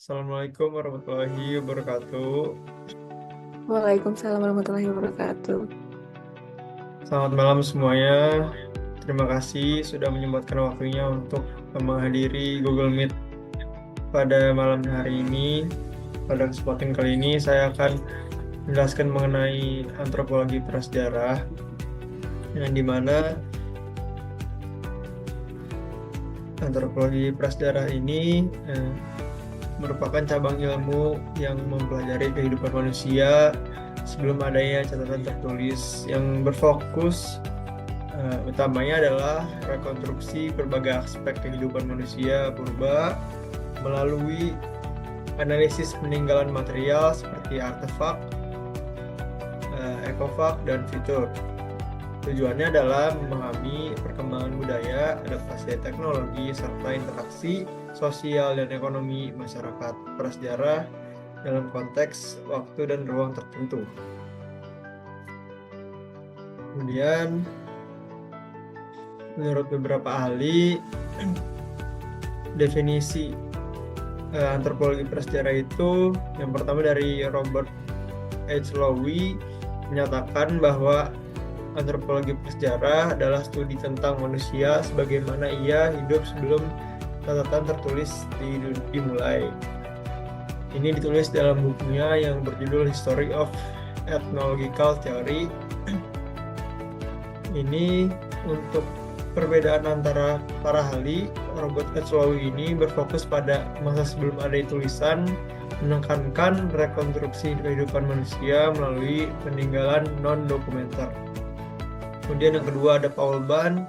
Assalamualaikum warahmatullahi wabarakatuh. Waalaikumsalam warahmatullahi wabarakatuh. Selamat malam semuanya. Terima kasih sudah menyempatkan waktunya untuk menghadiri Google Meet pada malam hari ini. Pada kesempatan kali ini saya akan menjelaskan mengenai antropologi prasejarah, yang dimana antropologi prasejarah ini merupakan cabang ilmu yang mempelajari kehidupan manusia sebelum adanya catatan tertulis, yang berfokus utamanya adalah rekonstruksi berbagai aspek kehidupan manusia purba melalui analisis peninggalan material seperti artefak, ekofak, dan fitur. Tujuannya adalah memahami perkembangan budaya, adaptasi teknologi, serta interaksi sosial dan ekonomi masyarakat prasejarah dalam konteks waktu dan ruang tertentu. Kemudian, menurut beberapa ahli, definisi antropologi prasejarah itu yang pertama dari Robert H. Lowy menyatakan bahwa antropologi prasejarah adalah studi tentang manusia sebagaimana ia hidup sebelum catatan tertulis dimulai. Ini ditulis dalam bukunya yang berjudul History of Ethnological Theory. Ini untuk perbedaan antara para ahli. Robert H. Lowy ini berfokus pada masa sebelum ada tulisan, menekankan rekonstruksi kehidupan manusia melalui peninggalan non-dokumenter. Kemudian yang kedua ada Paul Bahn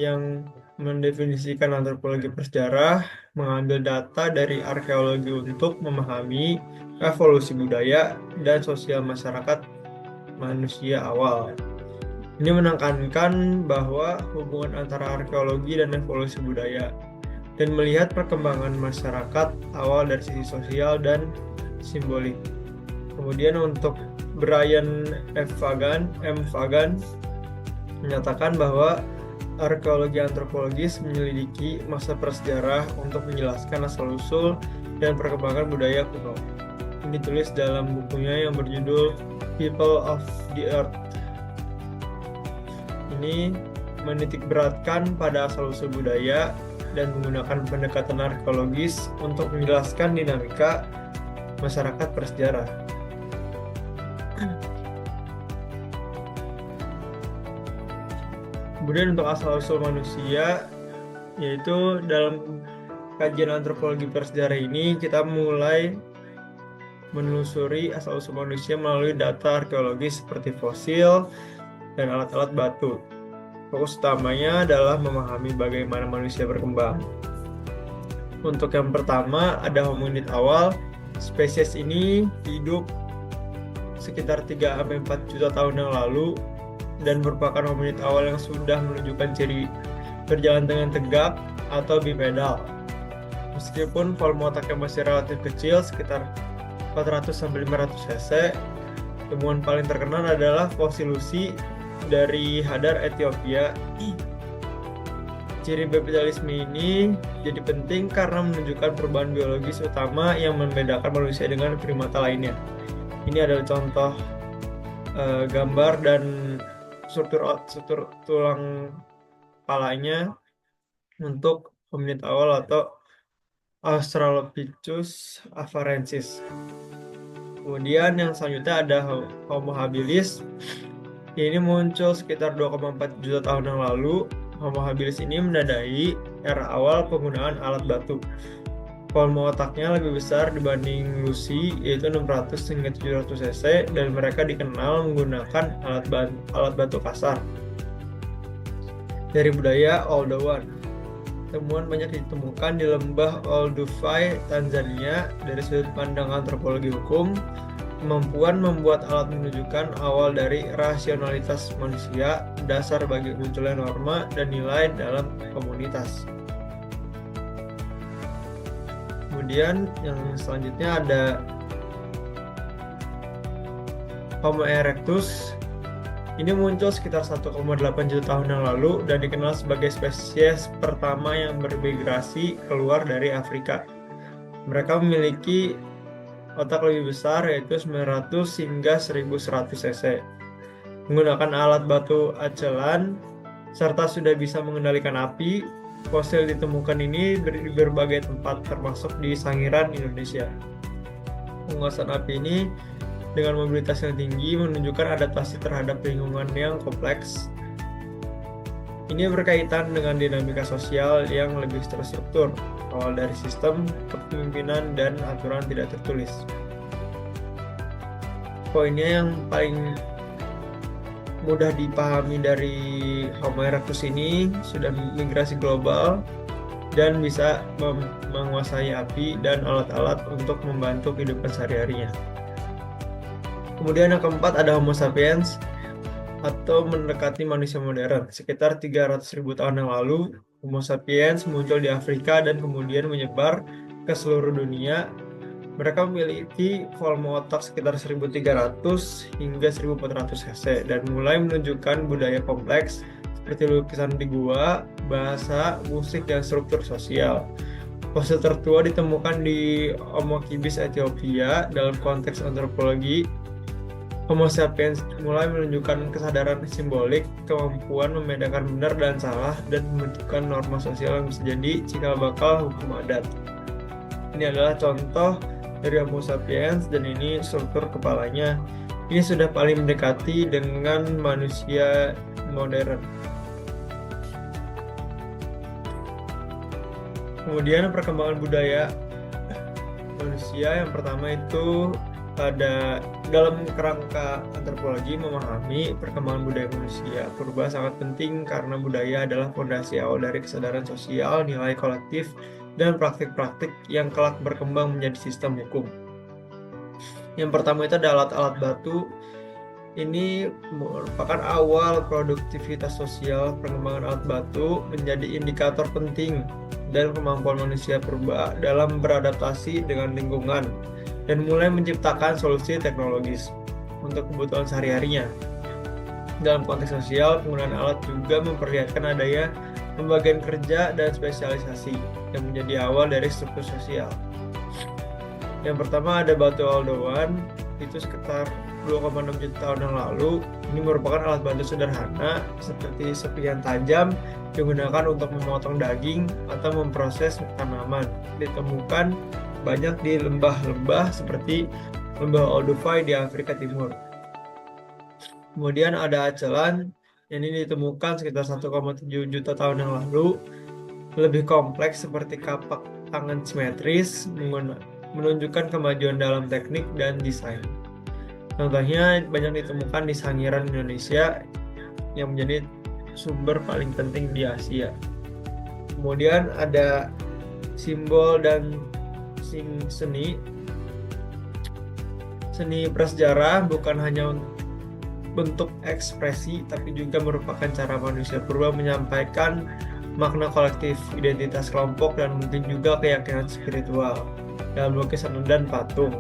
yang mendefinisikan antropologi prasejarah, mengambil data dari arkeologi untuk memahami evolusi budaya dan sosial masyarakat manusia awal. Ini menekankan bahwa hubungan antara arkeologi dan evolusi budaya dan melihat perkembangan masyarakat awal dari sisi sosial dan simbolik. Kemudian untuk Brian M. Fagan menyatakan bahwa arkeologi antropologis menyelidiki masa prasejarah untuk menjelaskan asal-usul dan perkembangan budaya kuno. Ini ditulis dalam bukunya yang berjudul People of the Earth. Ini menitik beratkan pada asal-usul budaya dan menggunakan pendekatan arkeologis untuk menjelaskan dinamika masyarakat prasejarah. Kemudian untuk asal-usul manusia, yaitu dalam kajian antropologi prasejarah ini kita mulai menelusuri asal-usul manusia melalui data arkeologis seperti fosil dan alat-alat batu. Fokus utamanya adalah memahami bagaimana manusia berkembang. Untuk yang pertama ada hominid awal. Spesies ini hidup sekitar 3-4 juta tahun yang lalu dan merupakan hominid awal yang sudah menunjukkan ciri berjalan dengan tegak atau bipedal. Meskipun volume otaknya masih relatif kecil, sekitar 400-500 cc, temuan paling terkenal adalah fosil Lucy dari Hadar, Ethiopia. Ciri bipedalisme ini jadi penting karena menunjukkan perubahan biologis utama yang membedakan manusia dengan primata lainnya. Ini adalah contoh gambar dan struktur tulang kepalanya untuk hominid awal atau Australopithecus afarensis. Kemudian yang selanjutnya ada Homo habilis. Ini muncul sekitar 2,4 juta tahun yang lalu. Homo habilis ini menandai era awal penggunaan alat batu. Volume otaknya lebih besar dibanding Lucy, yaitu 600 hingga 700 cc, dan mereka dikenal menggunakan alat batu kasar. Dari budaya Oldowan, temuan banyak ditemukan di lembah Olduvai, Tanzania. Dari sudut pandang antropologi hukum, kemampuan membuat alat menunjukkan awal dari rasionalitas manusia, dasar bagi munculnya norma dan nilai dalam komunitas. Kemudian yang selanjutnya ada Homo erectus. Ini muncul sekitar 1,8 juta tahun yang lalu dan dikenal sebagai spesies pertama yang bermigrasi keluar dari Afrika. Mereka memiliki otak lebih besar, yaitu 900 hingga 1100 cc. Menggunakan alat batu acelan, serta sudah bisa mengendalikan api, fosil ditemukan ini di berbagai tempat, termasuk di Sangiran, Indonesia. Penguasaan api ini dengan mobilitas yang tinggi menunjukkan adaptasi terhadap lingkungan yang kompleks. Ini berkaitan dengan dinamika sosial yang lebih terstruktur, awal dari sistem kepemimpinan dan aturan tidak tertulis. Poinnya yang paling mudah dipahami dari Homo erectus ini sudah migrasi global dan bisa menguasai api dan alat-alat untuk membantu kehidupan sehari-harinya. Kemudian yang keempat ada Homo sapiens atau mendekati manusia modern. Sekitar 300.000 tahun yang lalu, Homo sapiens muncul di Afrika dan kemudian menyebar ke seluruh dunia. Mereka memiliki volume otak sekitar 1.300 hingga 1.400 cc dan mulai menunjukkan budaya kompleks seperti lukisan di gua, bahasa, musik, dan struktur sosial. Fosil tertua ditemukan di Homo kibis Ethiopia. Dalam konteks antropologi, Homo sapiens mulai menunjukkan kesadaran simbolik, kemampuan membedakan benar dan salah, dan membentukkan norma sosial yang bisa jadi cikal bakal hukum adat. Ini adalah contoh dari Homo sapiens, dan ini struktur kepalanya. Ini sudah paling mendekati dengan manusia modern. Kemudian perkembangan budaya manusia, yang pertama itu dalam kerangka antropologi memahami perkembangan budaya manusia purba sangat penting karena budaya adalah fondasi awal dari kesadaran sosial, nilai kolektif, dan praktik-praktik yang kelak berkembang menjadi sistem hukum. Yang pertama itu ada alat-alat batu. Ini merupakan awal produktivitas sosial. Perkembangan alat batu menjadi indikator penting dan kemampuan manusia purba dalam beradaptasi dengan lingkungan dan mulai menciptakan solusi teknologis untuk kebutuhan sehari-harinya. Dalam konteks sosial, penggunaan alat juga memperlihatkan adanya pembagian kerja dan spesialisasi yang menjadi awal dari struktur sosial. Yang pertama ada batu aldoan, itu sekitar 2,6 juta tahun yang lalu. Ini merupakan alat bantu sederhana seperti sepian tajam digunakan untuk memotong daging atau memproses tanaman. Ditemukan banyak di lembah-lembah seperti lembah Olduvai di Afrika Timur. Kemudian ada acelan, ini ditemukan sekitar 1,7 juta tahun yang lalu. Lebih kompleks seperti kapak tangan simetris, menunjukkan kemajuan dalam teknik dan desain. Contohnya banyak ditemukan di Sangiran, Indonesia, yang menjadi sumber paling penting di Asia. Kemudian ada simbol dan seni prasejarah bukan hanya bentuk ekspresi, tapi juga merupakan cara manusia purba menyampaikan makna kolektif, identitas kelompok, dan mungkin juga keyakinan spiritual dalam lukisan dan patung.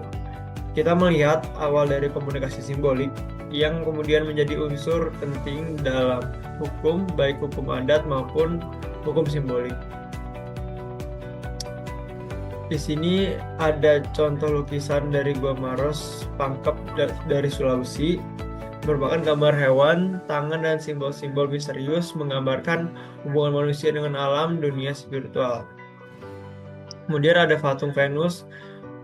Kita melihat awal dari komunikasi simbolik yang kemudian menjadi unsur penting dalam hukum, baik hukum adat maupun hukum simbolik. Di sini ada contoh lukisan dari Gua Maros Pangkep dari Sulawesi, merupakan gambar hewan, tangan, dan simbol-simbol misterius menggambarkan hubungan manusia dengan alam dunia spiritual. Kemudian ada patung Venus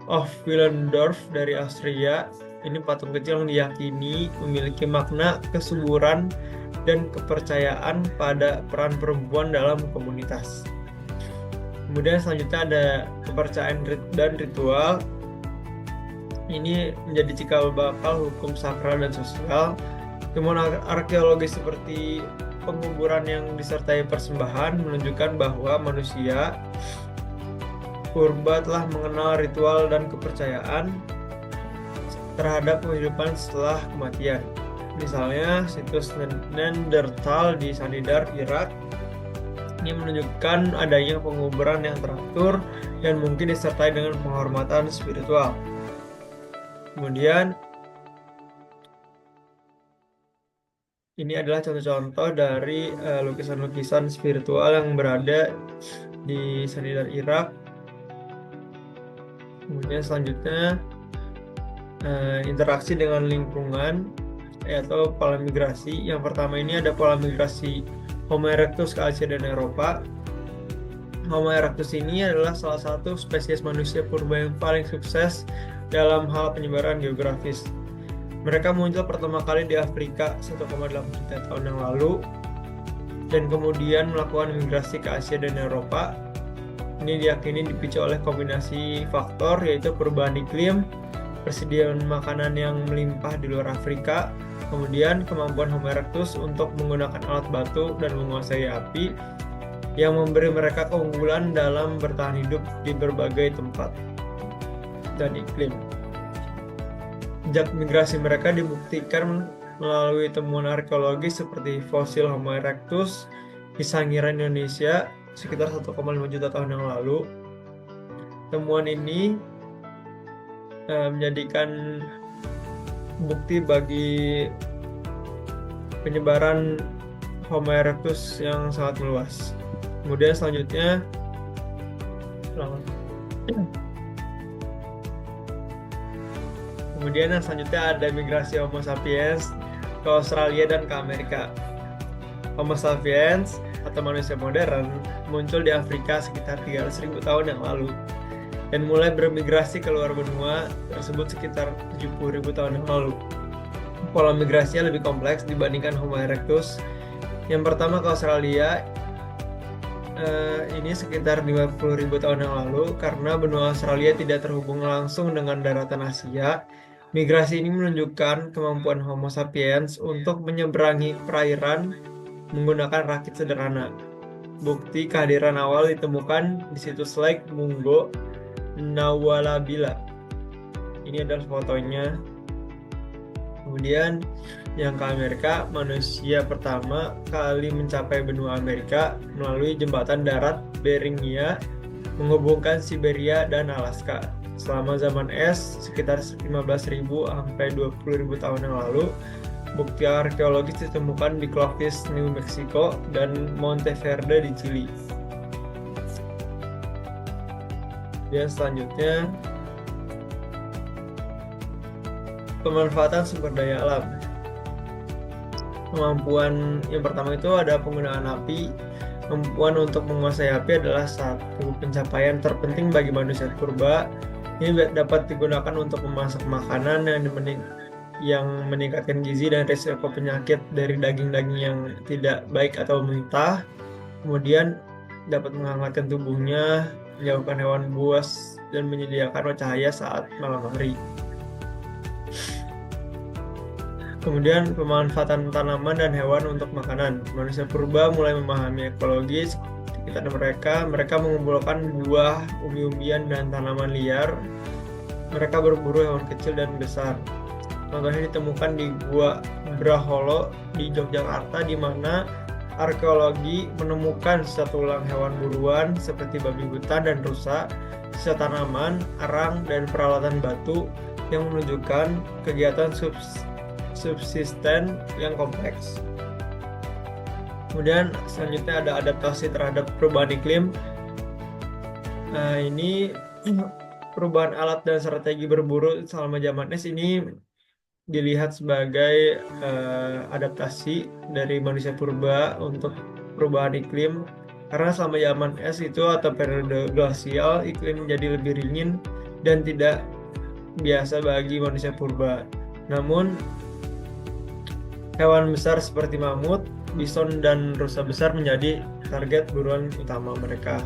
of Willendorf dari Austria. Ini patung kecil yang diyakini memiliki makna kesuburan dan kepercayaan pada peran perempuan dalam komunitas. Kemudian selanjutnya ada kepercayaan dan ritual. Ini menjadi cikal bakal hukum sakral dan sosial. Temuan arkeologis seperti penguburan yang disertai persembahan menunjukkan bahwa manusia purba telah mengenal ritual dan kepercayaan terhadap kehidupan setelah kematian. Misalnya situs Neanderthal di Sanidar, Irak. Ini menunjukkan adanya penguburan yang teratur dan mungkin disertai dengan penghormatan spiritual. Kemudian ini adalah contoh-contoh dari lukisan-lukisan spiritual yang berada di Sanidar, Irak. Kemudian selanjutnya interaksi dengan lingkungan atau pola migrasi. Yang pertama ini ada pola migrasi Homo erectus ke Asia dan Eropa. Homo erectus ini adalah salah satu spesies manusia purba yang paling sukses dalam hal penyebaran geografis. Mereka muncul pertama kali di Afrika 1,8 juta tahun yang lalu dan kemudian melakukan migrasi ke Asia dan Eropa. Ini diyakini dipicu oleh kombinasi faktor, yaitu perubahan iklim, persediaan makanan yang melimpah di luar Afrika, kemudian kemampuan Homo erectus untuk menggunakan alat batu dan menguasai api yang memberi mereka keunggulan dalam bertahan hidup di berbagai tempat dan iklim. Jejak migrasi mereka dibuktikan melalui temuan arkeologi seperti fosil Homo erectus di Sangiran, Indonesia sekitar 1,5 juta tahun yang lalu. Temuan ini menjadikan bukti bagi penyebaran Homo erectus yang sangat meluas. Kemudian selanjutnya ada migrasi Homo sapiens ke Australia dan ke Amerika. Homo sapiens atau manusia modern muncul di Afrika sekitar 300.000 tahun yang lalu dan mulai bermigrasi ke luar benua tersebut sekitar 70.000 tahun yang lalu. Pola migrasinya lebih kompleks dibandingkan Homo erectus. Yang pertama ke Australia, ini sekitar 50.000 tahun yang lalu. Karena benua Australia tidak terhubung langsung dengan daratan Asia, migrasi ini menunjukkan kemampuan Homo sapiens untuk menyeberangi perairan menggunakan rakit sederhana. Bukti kehadiran awal ditemukan di situs Lake Mungo, Nawalabila. Ini adalah fotonya. Kemudian yang ke Amerika, manusia pertama kali mencapai benua Amerika melalui jembatan darat Beringia menghubungkan Siberia dan Alaska. Selama zaman es, sekitar 15.000 sampai 20.000 tahun yang lalu, bukti arkeologis ditemukan di Clovis, New Mexico, dan Monteverde di Chili. Dan selanjutnya, pemanfaatan sumber daya alam. Kemampuan yang pertama itu ada penggunaan api. Kemampuan untuk menguasai api adalah satu pencapaian terpenting bagi manusia purba. Ini dapat digunakan untuk memasak makanan yang meningkatkan gizi dan risiko penyakit dari daging-daging yang tidak baik atau mentah. Kemudian dapat menghangatkan tubuhnya, menjauhkan hewan buas, dan menyediakan cahaya saat malam hari. Kemudian pemanfaatan tanaman dan hewan untuk makanan. Manusia purba mulai memahami ekologi sekitar mereka. Mereka mengumpulkan buah, umbi-umbian, dan tanaman liar. Mereka berburu hewan kecil dan besar. Contohnya ditemukan di Gua Braholo di Yogyakarta, di mana arkeologi menemukan sisa tulang hewan buruan seperti babi hutan dan rusa, sisa tanaman, arang, dan peralatan batu yang menunjukkan kegiatan subsisten yang kompleks. Kemudian selanjutnya ada adaptasi terhadap perubahan iklim. Ini perubahan alat dan strategi berburu selama zaman es ini dilihat sebagai adaptasi dari manusia purba untuk perubahan iklim. Karena selama zaman es itu atau periode glasial, iklim menjadi lebih dingin dan tidak biasa bagi manusia purba. Namun hewan besar seperti mamut, bison, dan rusa besar menjadi target buruan utama mereka.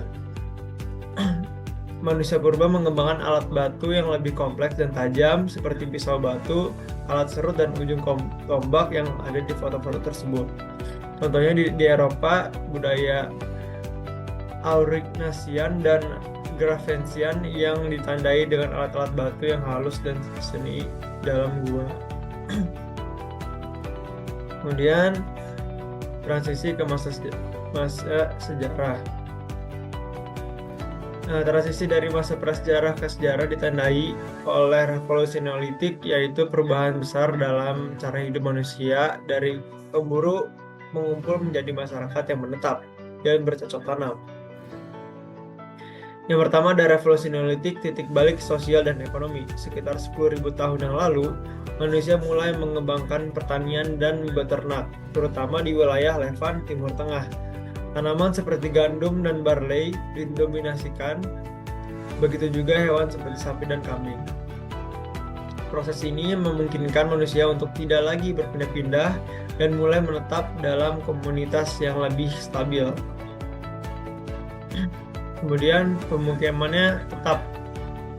Manusia purba mengembangkan alat batu yang lebih kompleks dan tajam seperti pisau batu, alat serut, dan ujung tombak yang ada di foto-foto tersebut. Contohnya di Eropa, budaya Aurignacian dan Gravensian yang ditandai dengan alat-alat batu yang halus dan seni dalam gua. Kemudian transisi ke masa sejarah. Transisi dari masa prasejarah ke sejarah ditandai oleh revolusi Neolitik, yaitu perubahan besar dalam cara hidup manusia dari pemburu mengumpul menjadi masyarakat yang menetap dan bercocok tanam. Yang pertama ada revolusi Neolitik, titik balik sosial dan ekonomi. Sekitar 10.000 tahun yang lalu, manusia mulai mengembangkan pertanian dan beternak, terutama di wilayah Levant, Timur Tengah. Tanaman seperti gandum dan barley didominasikan, begitu juga hewan seperti sapi dan kambing. Proses ini memungkinkan manusia untuk tidak lagi berpindah-pindah dan mulai menetap dalam komunitas yang lebih stabil. Kemudian pemukimannya tetap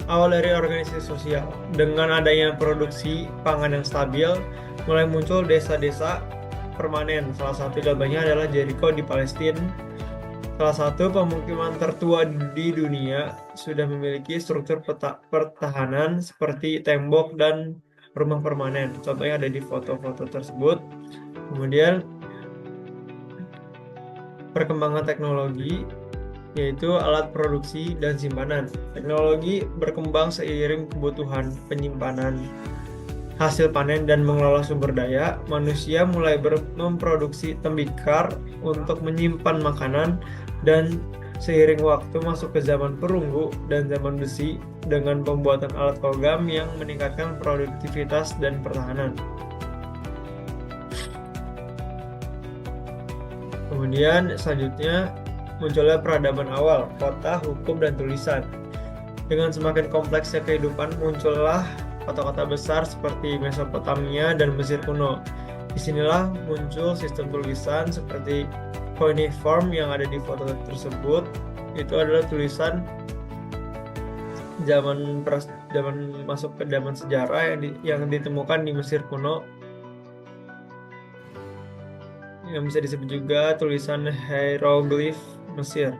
awal dari organisasi sosial. Dengan adanya produksi pangan yang stabil, mulai muncul desa-desa permanen. Salah satu contohnya adalah Jericho di Palestina. Salah satu pemukiman tertua di dunia sudah memiliki struktur pertahanan seperti tembok dan rumah permanen. Contohnya ada di foto-foto tersebut. Kemudian perkembangan teknologi, yaitu alat produksi dan simpanan. Teknologi berkembang seiring kebutuhan penyimpanan hasil panen dan mengelola sumber daya. Manusia mulai memproduksi tembikar untuk menyimpan makanan, dan seiring waktu masuk ke zaman perunggu dan zaman besi dengan pembuatan alat logam yang meningkatkan produktivitas dan pertahanan. Kemudian selanjutnya munculnya peradaban awal, kota, hukum, dan tulisan. Dengan semakin kompleksnya kehidupan, muncullah kota-kota besar seperti Mesopotamia dan Mesir kuno. Disinilah muncul sistem tulisan seperti cuneiform yang ada di foto tersebut. Itu adalah tulisan zaman masuk ke zaman sejarah yang ditemukan di Mesir kuno, yang bisa disebut juga tulisan hieroglif Mesir.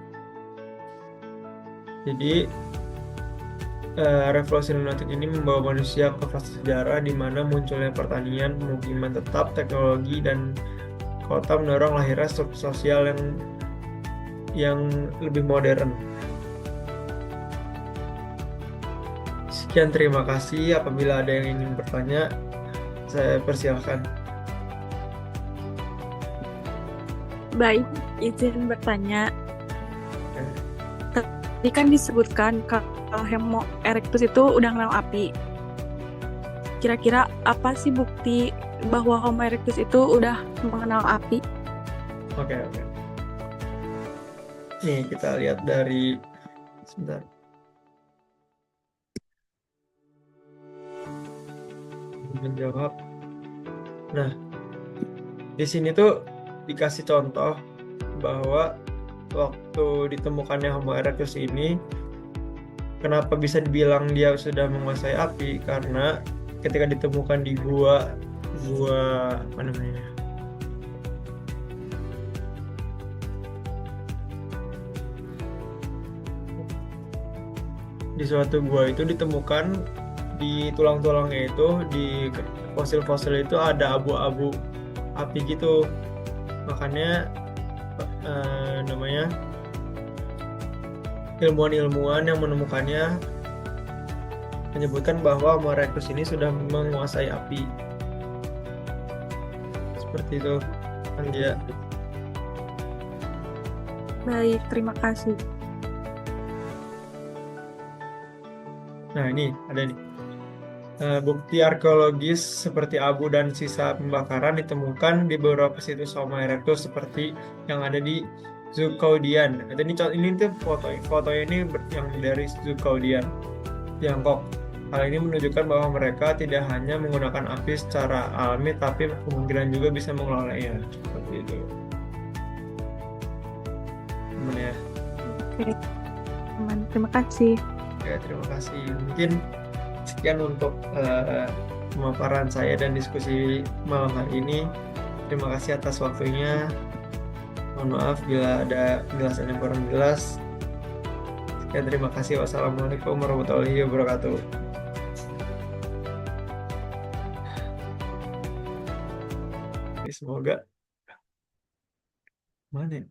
Jadi revolusi Neolitik ini membawa manusia ke fase sejarah di mana munculnya pertanian, pemukiman tetap, teknologi, dan kota mendorong lahirnya struktur sosial yang lebih modern. Sekian, terima kasih. Apabila ada yang ingin bertanya, saya persilahkan. Baik, izin bertanya. Tadi kan disebutkan kalau Homo erectus itu udah kenal api. Kira-kira apa sih bukti bahwa Homo erectus itu udah mengenal api? Oke. Nih, kita lihat dari sebentar. Menjawab. Nah, di sini tuh dikasih contoh bahwa waktu ditemukannya Homo erectus ini, kenapa bisa dibilang dia sudah menguasai api? Karena ketika ditemukan di gua apa namanya? Di suatu gua itu ditemukan di tulang-tulangnya itu, di fosil-fosil itu ada abu-abu api gitu. Makanya namanya ilmuwan-ilmuwan yang menemukannya menyebutkan bahwa Homo erectus ini sudah menguasai api. Seperti itu, Anggia. Baik, terima kasih. Nah, ini ada nih. Bukti arkeologis seperti abu dan sisa pembakaran ditemukan di beberapa situs Homo erectus seperti yang ada di Zuccotian. Ini tuh fotonya ini yang dari Zuccotian, Tiongkok. Hal ini menunjukkan bahwa mereka tidak hanya menggunakan api secara alami, tapi kemungkinan juga bisa mengelolanya. Seperti itu. Aman ya? Oke, aman. Terima kasih. Oke, terima kasih. Mungkin sekian untuk pemaparan saya dan diskusi malam hari ini. Terima kasih atas waktunya. Mohon maaf bila ada penjelasan yang kurang jelas. Sekian, terima kasih. Wassalamualaikum warahmatullahi wabarakatuh. Semoga mana ya?